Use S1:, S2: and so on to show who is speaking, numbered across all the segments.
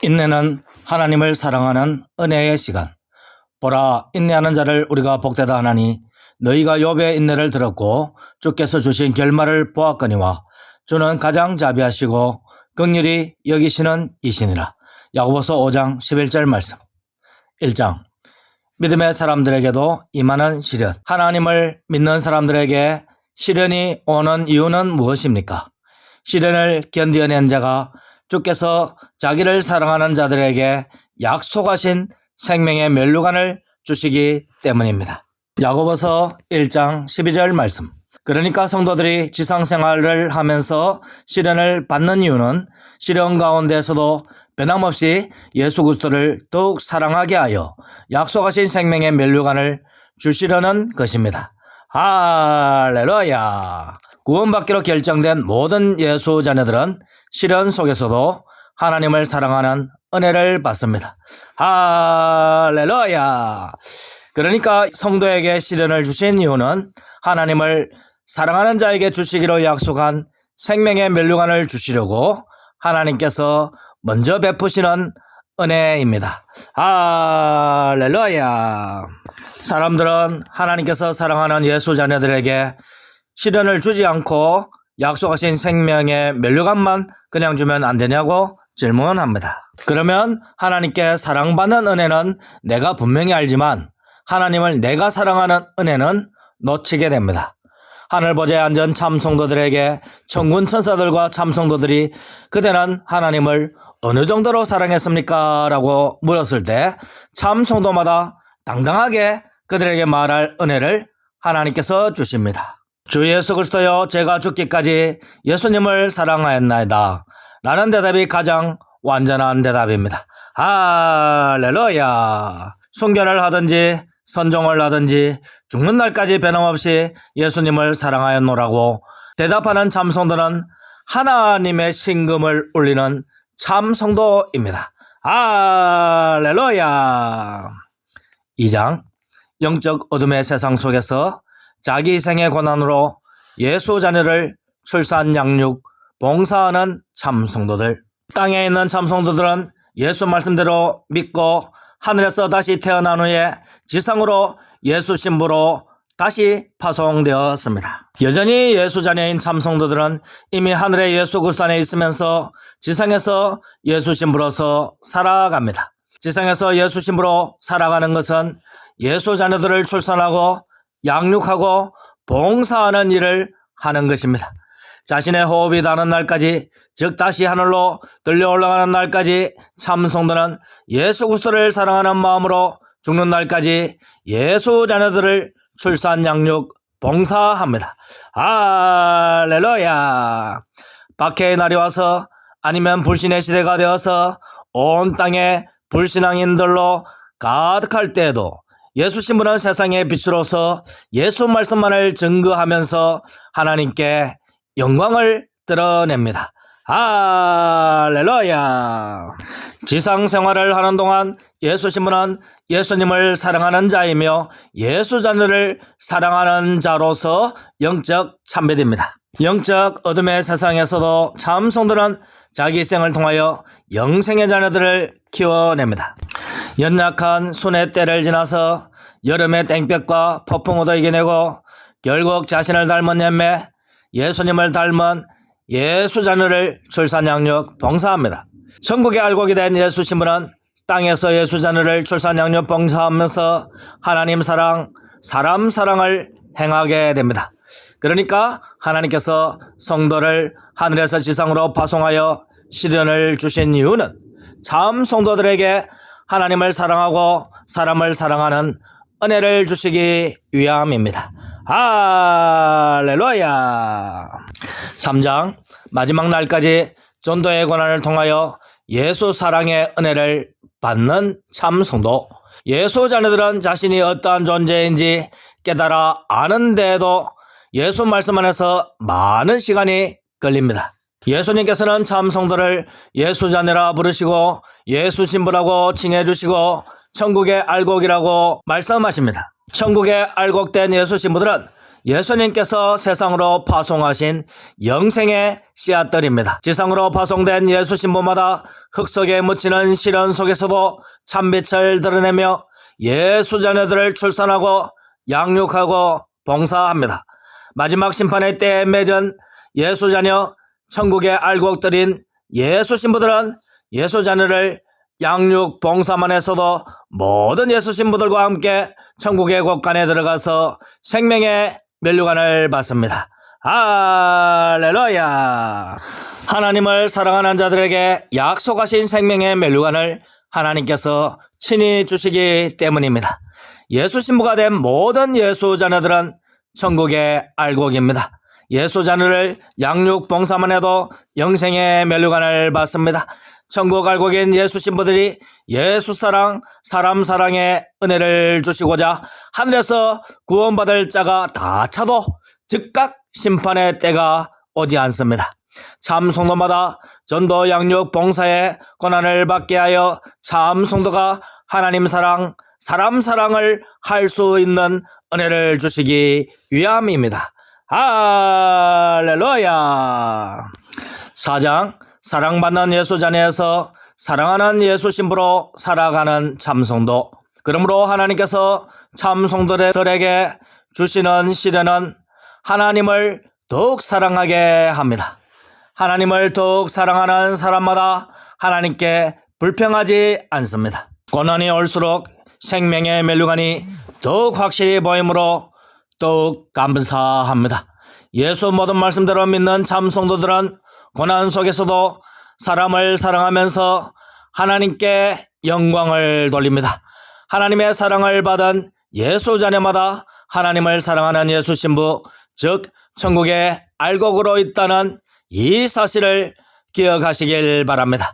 S1: 인내는 하나님을 사랑하는 은혜의 시간. 보라, 인내하는 자를 우리가 복되다 하나니 너희가 욥의 인내를 들었고 주께서 주신 결말을 보았거니와 주는 가장 자비하시고 긍휼히 여기시는 이시니라. 야고보서 5장 11절 말씀. 1장. 믿음의 사람들에게도 임하는 시련. 하나님을 믿는 사람들에게 시련이 오는 이유는 무엇입니까? 시련을 견디어낸 자가 주께서 자기를 사랑하는 자들에게 약속하신 생명의 면류관을 주시기 때문입니다. 야고보서 1장 12절 말씀. 그러니까 성도들이 지상생활을 하면서 시련을 받는 이유는 시련 가운데서도 변함없이 예수 그리스도를 더욱 사랑하게 하여 약속하신 생명의 면류관을 주시려는 것입니다. 할렐루야! 구원받기로 결정된 모든 예수 자녀들은 시련 속에서도 하나님을 사랑하는 은혜를 받습니다. 할렐루야! 그러니까 성도에게 시련을 주신 이유는 하나님을 사랑하는 자에게 주시기로 약속한 생명의 면류관을 주시려고 하나님께서 먼저 베푸시는 은혜입니다. 할렐루야! 사람들은 하나님께서 사랑하는 예수 자녀들에게 시련을 주지 않고 약속하신 생명의 면류관만 그냥 주면 안 되냐고 질문합니다. 그러면 하나님께 사랑받는 은혜는 내가 분명히 알지만 하나님을 내가 사랑하는 은혜는 놓치게 됩니다. 하늘보좌에 앉은 참 성도들에게 천군 천사들과 참 성도들이 그대는 하나님을 어느 정도로 사랑했습니까? 라고 물었을 때 참 성도마다 당당하게 그들에게 말할 은혜를 하나님께서 주십니다. 주 예수 그리스도여, 제가 죽기까지 예수님을 사랑하였나이다 라는 대답이 가장 완전한 대답입니다. 할렐루야! 순교를 하든지 선종을 하든지 죽는 날까지 변함없이 예수님을 사랑하였노라고 대답하는 참성도는 하나님의 신금을 울리는 참성도입니다. 할렐루야! 2장. 영적 어둠의 세상 속에서 자기 희생의 고난으로 예수 자녀를 출산, 양육, 봉사하는 참성도들. 땅에 있는 참성도들은 예수 말씀대로 믿고 하늘에서 다시 태어난 후에 지상으로 예수 신부로 다시 파송되었습니다. 여전히 예수 자녀인 참성도들은 이미 하늘에 예수 그리스도 안에 있으면서 지상에서 예수 신부로서 살아갑니다. 지상에서 예수 신부로 살아가는 것은 예수 자녀들을 출산하고 양육하고 봉사하는 일을 하는 것입니다. 자신의 호흡이 닿는 날까지, 즉 다시 하늘로 들려 올라가는 날까지 참성도는 예수 그리스도를 사랑하는 마음으로 죽는 날까지 예수 자녀들을 출산, 양육, 봉사합니다. 할렐루야! 박해의 날이 와서 아니면 불신의 시대가 되어서 온 땅에 불신앙인들로 가득할 때에도 예수 신부는 세상의 빛으로서 예수 말씀만을 증거하면서 하나님께 영광을 드러냅니다. 할렐루야! 지상 생활을 하는 동안 예수 신부는 예수님을 사랑하는 자이며 예수 자녀를 사랑하는 자로서 영적 참배입니다. 영적 어둠의 세상에서도 참 성도는 자기 희생을 통하여 영생의 자녀들을 키워냅니다. 연약한 순의 때를 지나서 여름의 땡볕과 폭풍우도 이겨내고 결국 자신을 닮은 열매, 예수님을 닮은 예수 자녀를 출산, 양육, 봉사합니다. 천국의 알곡이 된 예수 신부는 땅에서 예수 자녀를 출산, 양육, 봉사하면서 하나님 사랑, 사람 사랑을 행하게 됩니다. 그러니까 하나님께서 성도를 하늘에서 지상으로 파송하여 시련을 주신 이유는 참 성도들에게 하나님을 사랑하고 사람을 사랑하는 은혜를 주시기 위함입니다. 할렐루야! 3장. 마지막 날까지 전도의 권한을 통하여 예수 사랑의 은혜를 받는 참 성도. 예수 자녀들은 자신이 어떠한 존재인지 깨달아 아는데도 예수 말씀 안에서 많은 시간이 걸립니다. 예수님께서는 참 성도를 예수 자녀라 부르시고 예수 신부라고 칭해주시고 천국의 알곡이라고 말씀하십니다. 천국의 알곡된 예수 신부들은 예수님께서 세상으로 파송하신 영생의 씨앗들입니다. 지상으로 파송된 예수 신부마다 흙 속에 묻히는 시련 속에서도 참빛을 드러내며 예수 자녀들을 출산하고 양육하고 봉사합니다. 마지막 심판의 때에 맺은 예수 자녀 천국의 알곡들인 예수 신부들은 예수 자녀를 양육 봉사만 해서도 모든 예수 신부들과 함께 천국의 곳간에 들어가서 생명의 면류관을 받습니다. 할렐루야! 하나님을 사랑하는 자들에게 약속하신 생명의 면류관을 하나님께서 친히 주시기 때문입니다. 예수 신부가 된 모든 예수 자녀들은 천국의 알곡입니다. 예수 자녀를 양육 봉사만 해도 영생의 면류관을 받습니다. 천국 알곡인 예수 신부들이 예수 사랑, 사람 사랑의 은혜를 주시고자 하늘에서 구원받을 자가 다 차도 즉각 심판의 때가 오지 않습니다. 참 성도마다 전도 양육 봉사의 권한을 받게 하여 참 성도가 하나님 사랑, 사람 사랑을 할 수 있는 은혜를 주시기 위함입니다. 할렐루야! 4장 사랑받는 예수 자녀에서 사랑하는 예수 신부로 살아가는 참성도. 그러므로 하나님께서 참성도들에게 주시는 시련은 하나님을 더욱 사랑하게 합니다. 하나님을 더욱 사랑하는 사람마다 하나님께 불평하지 않습니다. 고난이 올수록 생명의 면류관이 더욱 확실히 보이므로 더욱 감사합니다. 예수 모든 말씀대로 믿는 참성도들은 고난 속에서도 사람을 사랑하면서 하나님께 영광을 돌립니다. 하나님의 사랑을 받은 예수 자녀마다 하나님을 사랑하는 예수 신부, 즉 천국의 알곡으로 있다는 이 사실을 기억하시길 바랍니다.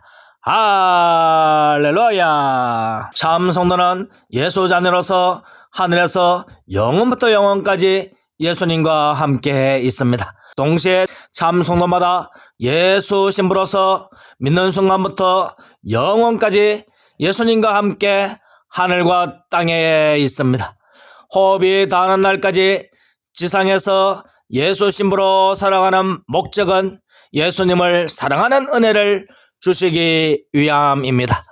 S1: 할렐루야! 참 성도는 예수 자녀로서 하늘에서 영원부터 영원까지 예수님과 함께 있습니다. 동시에 참 성도마다 예수 신부로서 믿는 순간부터 영원까지 예수님과 함께 하늘과 땅에 있습니다. 호흡이 닿는 날까지 지상에서 예수 신부로 살아가는 목적은 예수님을 사랑하는 은혜를 주시기 위함입니다.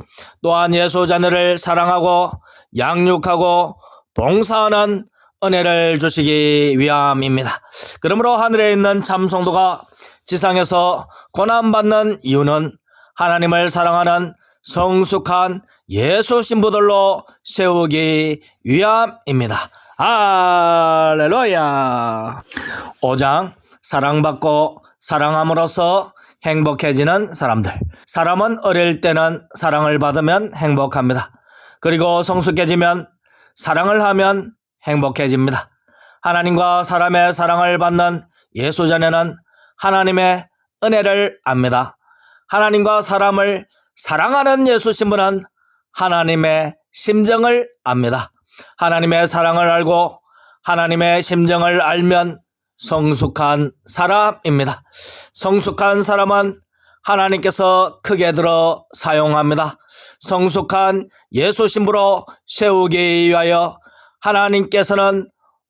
S1: 또한 예수 자녀를 사랑하고 양육하고 봉사하는 은혜를 주시기 위함입니다. 그러므로 하늘에 있는 참성도가 지상에서 고난받는 이유는 하나님을 사랑하는 성숙한 예수 신부들로 세우기 위함입니다. 할렐루야! 5장 사랑받고 사랑함으로써 행복해지는 사람들. 사람은 어릴 때는 사랑을 받으면 행복합니다. 그리고 성숙해지면 사랑을 하면 행복해집니다. 하나님과 사람의 사랑을 받는 예수 자녀는 하나님의 은혜를 압니다. 하나님과 사람을 사랑하는 예수 신부는 하나님의 심정을 압니다. 하나님의 사랑을 알고 하나님의 심정을 알면 성숙한 사람입니다. 성숙한 사람은 하나님께서 크게 들어 사용합니다. 성숙한 예수 신부로 세우기 위하여 하나님께서는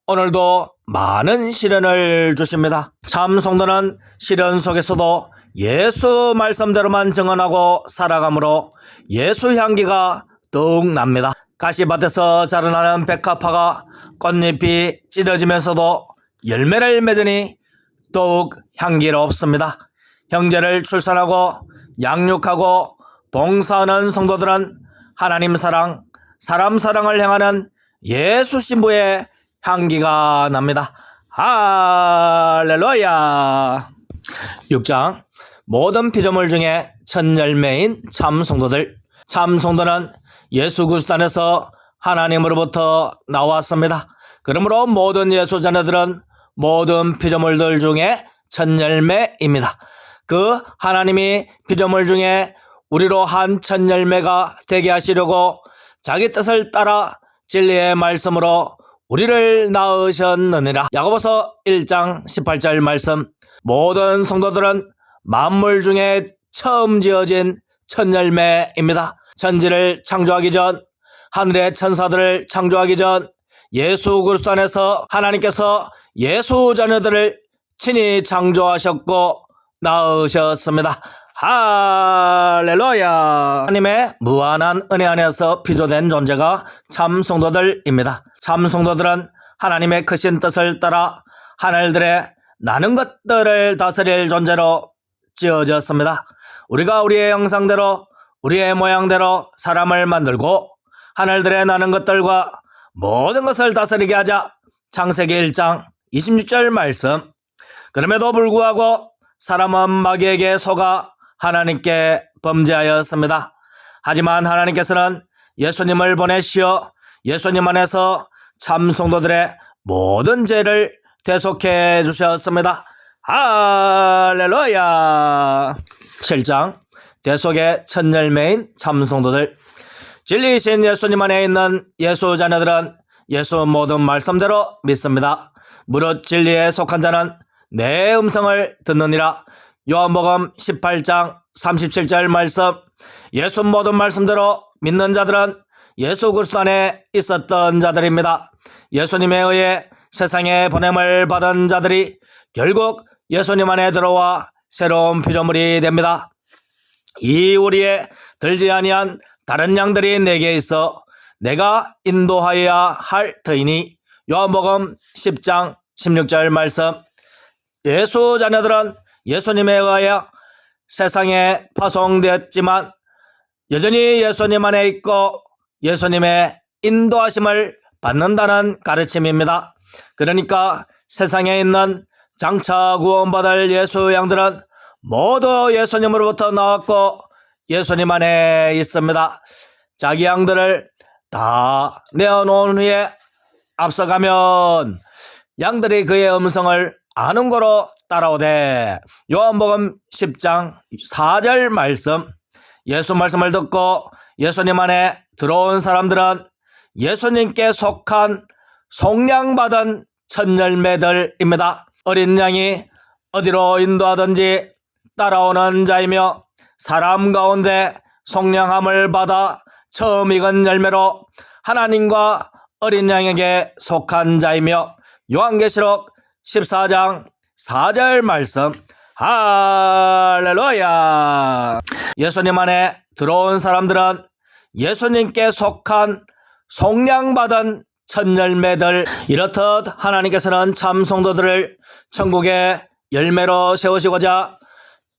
S1: 오늘도 많은 시련을 주십니다. 참 성도는 시련 속에서도 예수 말씀대로만 증언하고 살아가므로 예수 향기가 더욱 납니다. 가시밭에서 자라나는 백합화가 꽃잎이 찢어지면서도 열매를 맺으니 더욱 향기롭습니다. 형제를 출산하고 양육하고 봉사하는 성도들은 하나님 사랑, 사람 사랑을 향하는 예수 신부의 향기가 납니다. 할렐루야! 6장 모든 피조물 중에 첫 열매인 참 성도들. 참 성도는 예수 그리스도 안에서 하나님으로부터 나왔습니다. 그러므로 모든 예수 자녀들은 모든 피조물들 중에 첫 열매입니다. 그 하나님이 피조물 중에 우리로 한 첫 열매가 되게 하시려고 자기 뜻을 따라 진리의 말씀으로 우리를 낳으셨느니라. 야고보서 1장 18절 말씀. 모든 성도들은 만물 중에 처음 지어진 첫 열매입니다. 천지를 창조하기 전, 하늘의 천사들을 창조하기 전 예수 그리스도 안에서 하나님께서 예수 자녀들을 친히 창조하셨고 낳으셨습니다. 할렐루야. 하나님의 무한한 은혜 안에서 피조된 존재가 참 성도들입니다. 참 성도들은 하나님의 크신 뜻을 따라 하늘들의 나는 것들을 다스릴 존재로 지어졌습니다. 우리가 우리의 형상대로 우리의 모양대로 사람을 만들고 하늘들의 나는 것들과 모든 것을 다스리게 하자. 창세기 1장 26절 말씀. 그럼에도 불구하고 사람은 마귀에게 속아 하나님께 범죄하였습니다. 하지만 하나님께서는 예수님을 보내시어 예수님 안에서 참 성도들의 모든 죄를 대속해 주셨습니다. 할렐루야. 7장 대속의 첫 열매인 참 성도들. 진리이신 예수님 안에 있는 예수 자녀들은 예수 모든 말씀대로 믿습니다. 무릇 진리에 속한 자는 내 음성을 듣느니라. 요한복음 18장 37절 말씀. 예수 모든 말씀대로 믿는 자들은 예수 그리스도 안에 있었던 자들입니다. 예수님에 의해 세상에 보냄을 받은 자들이 결국 예수님 안에 들어와 새로운 피조물이 됩니다. 이 우리에 들지 아니한 다른 양들이 내게 있어 내가 인도하여야 할 터이니. 요한복음 10장 16절 말씀. 예수 자녀들은 예수님에 의하여 세상에 파송되었지만 여전히 예수님 안에 있고 예수님의 인도하심을 받는다는 가르침입니다. 그러니까 세상에 있는 장차 구원받을 예수 양들은 모두 예수님으로부터 나왔고 예수님 안에 있습니다. 자기 양들을 다 내어놓은 후에 앞서가면 양들이 그의 음성을 아는 거로 따라오되. 요한복음 10장 4절 말씀. 예수 말씀을 듣고 예수님 안에 들어온 사람들은 예수님께 속한 속량받은 첫 열매들입니다. 어린 양이 어디로 인도하든지 따라오는 자이며 사람 가운데 속량함을 받아 처음 익은 열매로 하나님과 어린 양에게 속한 자이며. 요한계시록 14장 4절 말씀. 할렐루야. 예수님 안에 들어온 사람들은 예수님께 속한 속량받은 첫 열매들. 이렇듯 하나님께서는 참 성도들을 천국의 열매로 세우시고자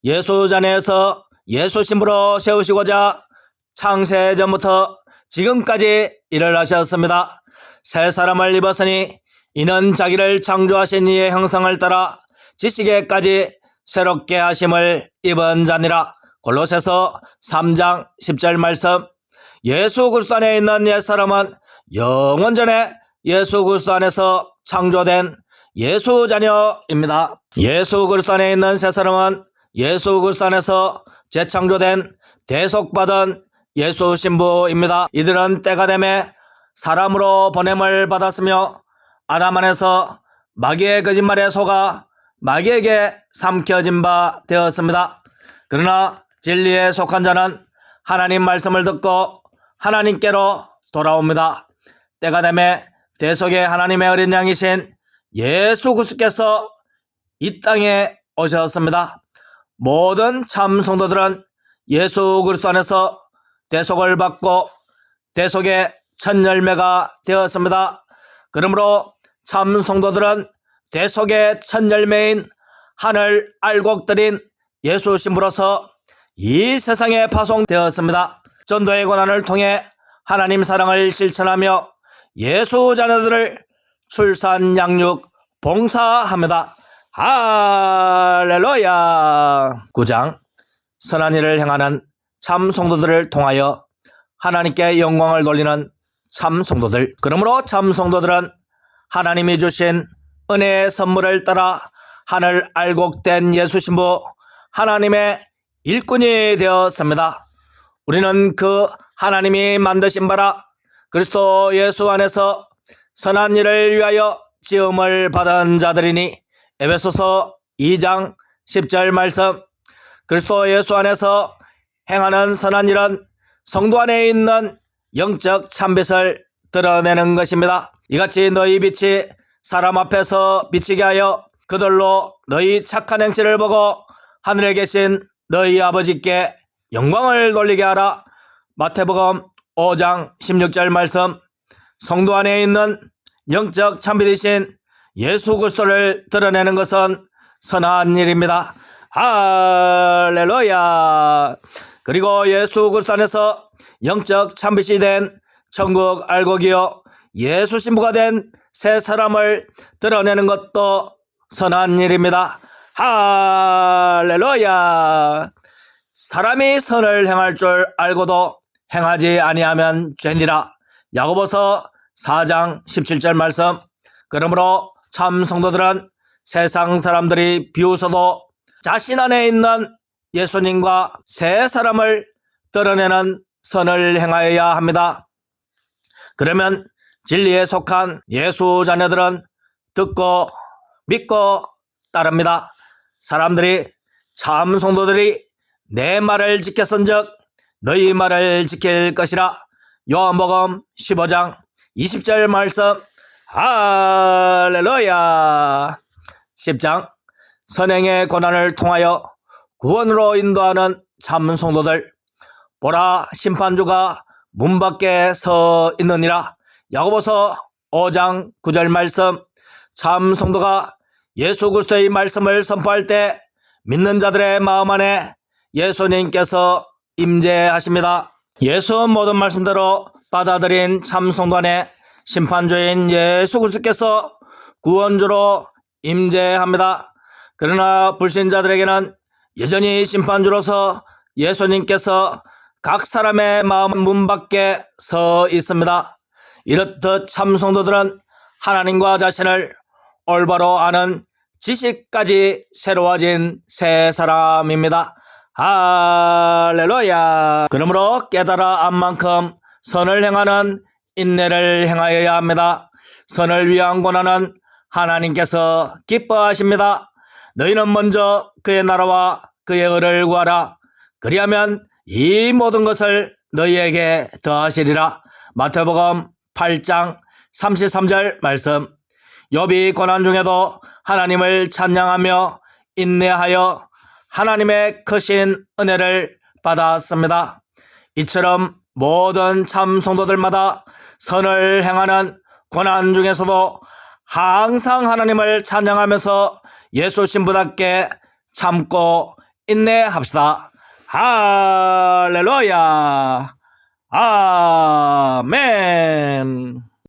S1: 예수 자녀에서 예수 신부로 세우시고자 창세전부터 지금까지 일을 하셨습니다. 새 사람을 입었으니 이는 자기를 창조하신 이의 형상을 따라 지식에까지 새롭게 하심을 입은 자니라. 골로새서 3장 10절 말씀. 예수 그리스도 안에 있는 옛사람은 영원 전에 예수 그리스도 안에서 창조된 예수 자녀입니다. 예수 그리스도 안에 있는 새사람은 예수 그리스도 안에서 재창조된 대속받은 예수 신부입니다. 이들은 때가 되매 사람으로 보냄을 받았으며 아담 안에서 마귀의 거짓말에 속아 마귀에게 삼켜진 바 되었습니다. 그러나 진리에 속한 자는 하나님 말씀을 듣고 하나님께로 돌아옵니다. 때가 되매 대속의 하나님의 어린 양이신 예수 그리스도께서 이 땅에 오셨습니다. 모든 참 성도들은 예수 그리스도 안에서 대속을 받고 대속의 첫 열매가 되었습니다. 그러므로 참 성도들은 대속의 첫 열매인 하늘 알곡들인 예수 신부로서 이 세상에 파송되었습니다. 전도의 고난을 통해 하나님 사랑을 실천하며 예수 자녀들을 출산, 양육, 봉사합니다. 할렐루야. 9장 선한 일을 행하는 참 성도들을 통하여 하나님께 영광을 돌리는 참 성도들. 그러므로 참 성도들은 하나님이 주신 은혜의 선물을 따라 하늘 알곡된 예수 신부 하나님의 일꾼이 되었습니다. 우리는 그 하나님이 만드신 바라 그리스도 예수 안에서 선한 일을 위하여 지음을 받은 자들이니. 에베소서 2장 10절 말씀. 그리스도 예수 안에서 행하는 선한 일은 성도 안에 있는 영적 참빛을 드러내는 것입니다. 이같이 너희 빛이 사람 앞에서 비치게 하여 그들로 너희 착한 행실을 보고 하늘에 계신 너희 아버지께 영광을 돌리게 하라. 마태복음 5장 16절 말씀. 성도 안에 있는 영적 참비되신 예수 그리스도를 드러내는 것은 선한 일입니다. 할렐루야. 그리고 예수 그리스도 안에서 영적 참빛이 된 천국 알곡이요 예수 신부가 된 새 사람을 드러내는 것도 선한 일입니다. 할렐루야. 사람이 선을 행할 줄 알고도 행하지 아니하면 죄니라. 야고보서 4장 17절 말씀. 그러므로 참 성도들은 세상 사람들이 비웃어도 자신 안에 있는 예수님과 새 사람을 드러내는 선을 행하여야 합니다. 그러면 진리에 속한 예수 자녀들은 듣고 믿고 따릅니다. 사람들이 참 성도들이 내 말을 지켰은즉 너희 말을 지킬 것이라. 요한복음 15장 20절 말씀. 할렐루야. 10장 선행의 고난을 통하여 구원으로 인도하는 참 성도들. 보라, 심판주가 문 밖에 서 있느니라. 야고보서 5장 9절 말씀. 참 성도가 예수 그리스도의 말씀을 선포할 때 믿는 자들의 마음 안에 예수님께서 임재하십니다. 예수 모든 말씀대로 받아들인 참 성도 안에 심판주인 예수 그리스도께서 구원주로 임재합니다. 그러나 불신자들에게는 여전히 심판주로서 예수님께서 각 사람의 마음 문 밖에 서 있습니다. 이렇듯 참 성도들은 하나님과 자신을 올바로 아는 지식까지 새로워진 새 사람입니다. 할렐루야. 그러므로 깨달아 안 만큼 선을 행하는 인내를 행하여야 합니다. 선을 위한 고난은 하나님께서 기뻐하십니다. 너희는 먼저 그의 나라와 그의 의를 구하라. 그리하면 이 모든 것을 너희에게 더하시리라. 마태복음 8장 33절 말씀. 욥이 고난 중에도 하나님을 찬양하며 인내하여 하나님의 크신 은혜를 받았습니다. 이처럼 모든 참 성도들마다 선을 행하는 고난 중에서도 항상 하나님을 찬양하면서 예수 신부답게 참고 인내합시다. 할렐루야. 아멘.